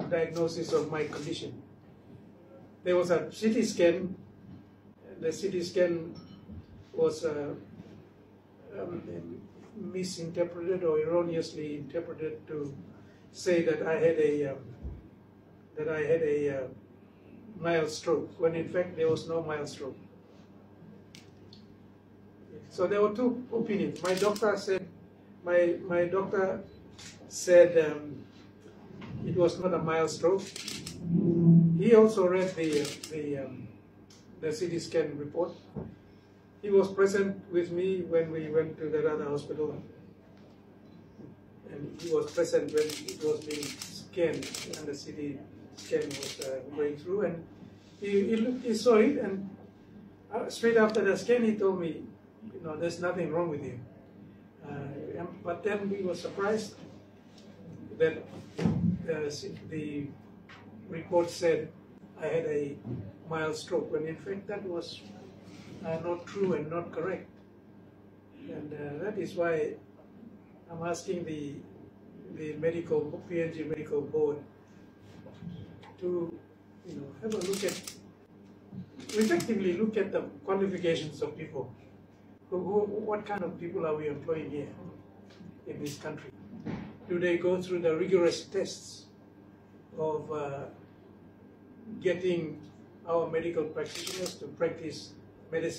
diagnosis of my condition. There was a CT scan. The CT scan was misinterpreted or erroneously interpreted to say that I had a mild stroke, when in fact there was no mild stroke. So there were two opinions. My doctor said it was not a mild stroke. He also read the CT scan report. He was present with me when we went to the other hospital, and he was present when it was being scanned and the CT scan was going through, and he saw it, and straight after the scan he told me, there's nothing wrong with you. But then we were surprised that the report said I had a mild stroke, when in fact that was not true and not correct. And that is why I'm asking the PNG Medical Board to have a look at, effectively look at the qualifications of people. What kind of people are we employing here in this country? Do they go through the rigorous tests of getting our medical practitioners to practice medicine